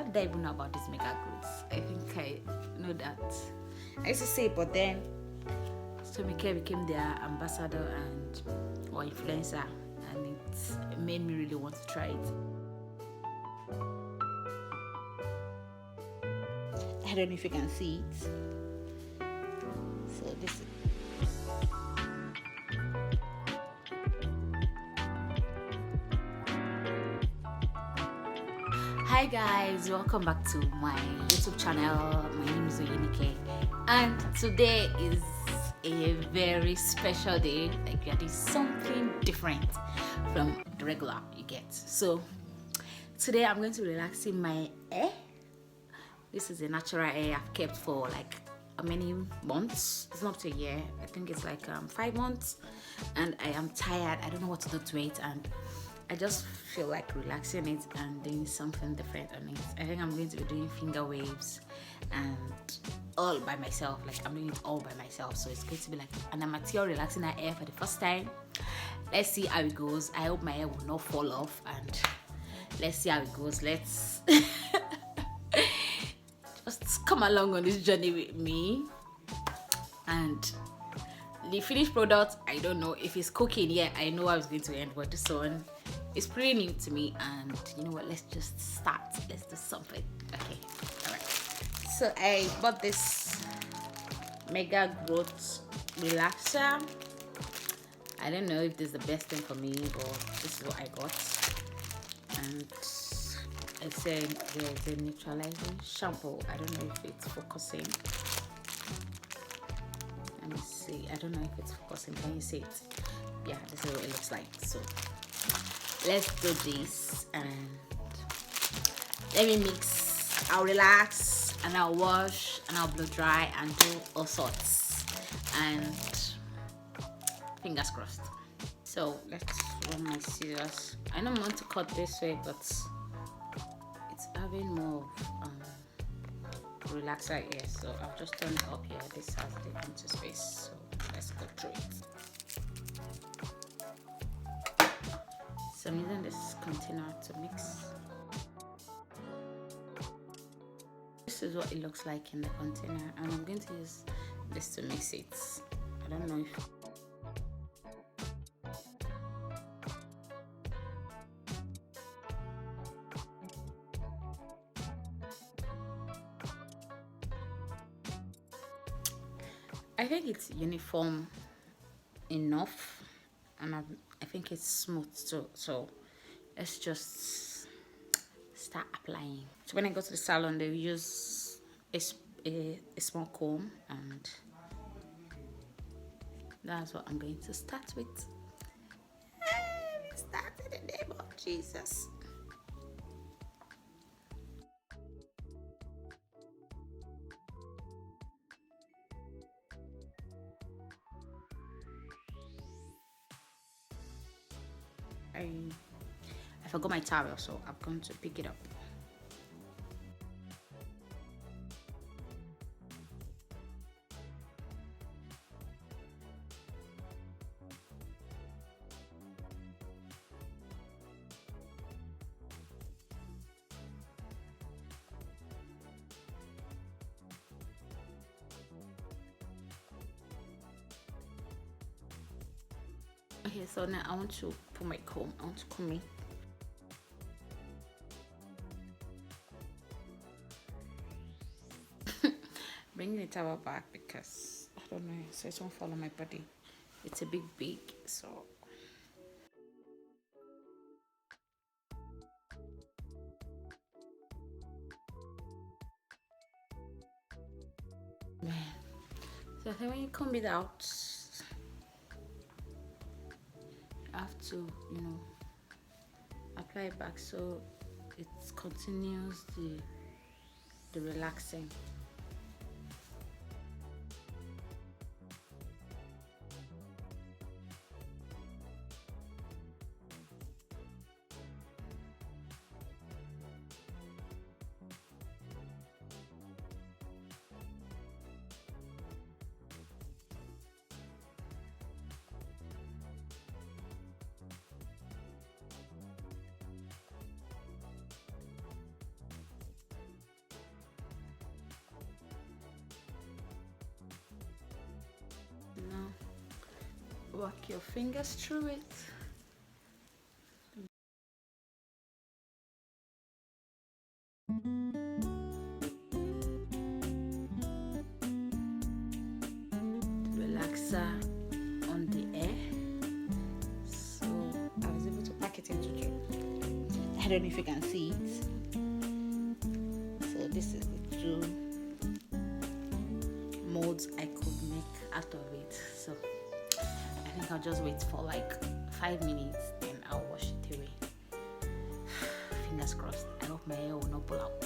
did I even know about these mega goods? I think I know that. I used to say, but then Tomike became their ambassador and or influencer, and it made me really want to try it. I don't know if you can see it. So this is. Hi guys, welcome back to my YouTube channel. My name is Oyinike, and today is a very special day. Like we are doing something different from the regular you get. So today I'm going to be relaxing my hair. This is a natural hair I've kept for like many months. It's not up to a year. I think it's like 5 months, and I am tired. I don't know what to do to it, and I just feel like relaxing it and doing something different on it. I think I'm going to be doing finger waves and all by myself. Like I'm doing it all by myself. So it's going to be like an amateur relaxing her hair for the first time. Let's see how it goes. I hope my hair will not fall off, and let's see how it goes. Let's just come along on this journey with me. And the finished product, I don't know if it's cooking yet. I know I was going to end, but this one is pretty new to me. And you know what? Let's just start. Let's do something. Okay. All right. So I bought this Mega Growth Relaxer. I don't know if this is the best thing for me, but this is what I got. And it said there's a neutralizing shampoo. I don't know if it's focusing. Let me see. I don't know if it's focusing. Can you see it? Yeah, this is what it looks like. So let's do this and let me mix. I'll relax and I'll wash and I'll blow dry and do all sorts. And fingers crossed. So let's run my scissors. I don't want to cut this way, but it's having more relaxer here, so I've just turned it up here. This has the empty space, so let's go through it. So I'm using this container to mix. This is what it looks like in the container, and I'm going to use this to mix it. I don't know if I think it's uniform enough, and I think it's smooth too. So let's just start applying. So when I go to the salon, they use a small comb, and that's what I'm going to start with. Start in the name of Jesus. I forgot my towel, so I'm going to pick it up. Okay, so now I want to put my comb. I want to comb it. Bringing the towel back because I don't know, so it won't fall on my body. It's a big beak, so man. So I think when you comb it out, you have to, apply it back so it continues the relaxing. Walk your fingers through it. Relaxer on the air. So I was able to pack it into gel. I don't know if you can see it. So this is the two molds I could make out of it. So I think I'll just wait for like 5 minutes, then I'll wash it away. Fingers crossed. I hope my hair will not pull out.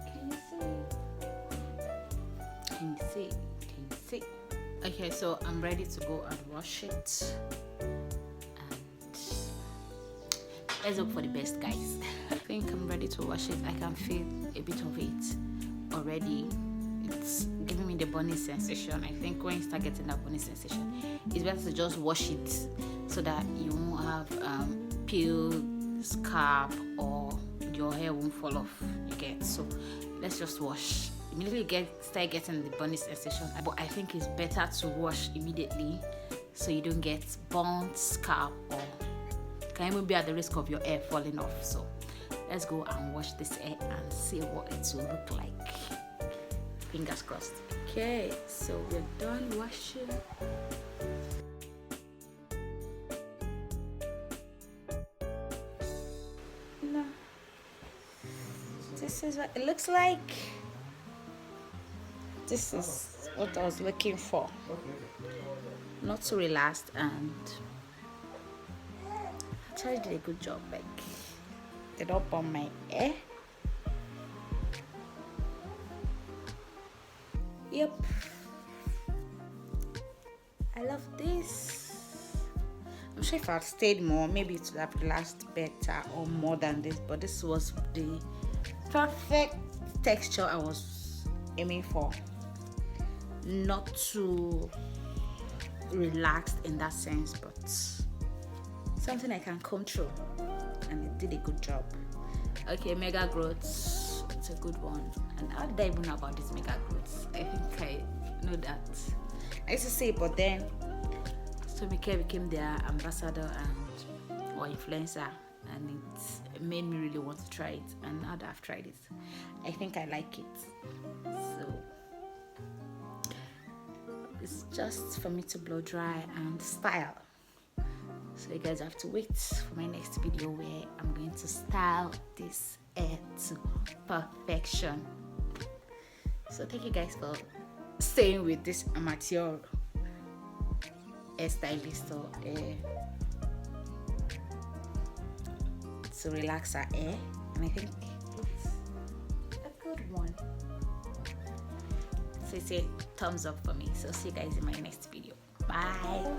Can you see? Can you see? Okay, so I'm ready to go and wash it. And let's hope for the best, guys. I think I'm ready to wash it. I can feel a bit of it already. It's giving me the burning sensation. I think when you start getting that burning sensation, it's better to just wash it so that you won't have peel, scalp, or your hair won't fall off. You get? So let's just wash. Immediately start getting the burning sensation, but I think it's better to wash immediately so you don't get burnt scalp or can even be at the risk of your hair falling off. So let's go and wash this hair and see what it will look like. Fingers crossed. Okay, so we're done washing. No, this is what it looks like. This is what I was looking for. Not too relaxed, and actually did a good job. Like, did not burn my hair. Yep, I love this. I'm sure if I'd stayed more, maybe it would have relaxed better or more than this, but this was the perfect texture I was aiming for. Not too relaxed in that sense, but something I can comb through, and it did a good job. Okay, Mega Growth, it's a good one. And how did I even know about this Mega Growth? I think I know that. I used to say it, but then Tomike became their ambassador and or influencer, and it made me really want to try it. And now that I've tried it, I think I like it. So it's just for me to blow dry and style. So you guys have to wait for my next video where I'm going to style this hair to perfection. So thank you guys for staying with this amateur hairstylist or to relax our hair, and I think it's a good one. So it's a thumbs up for me. So see you guys in my next video. Bye.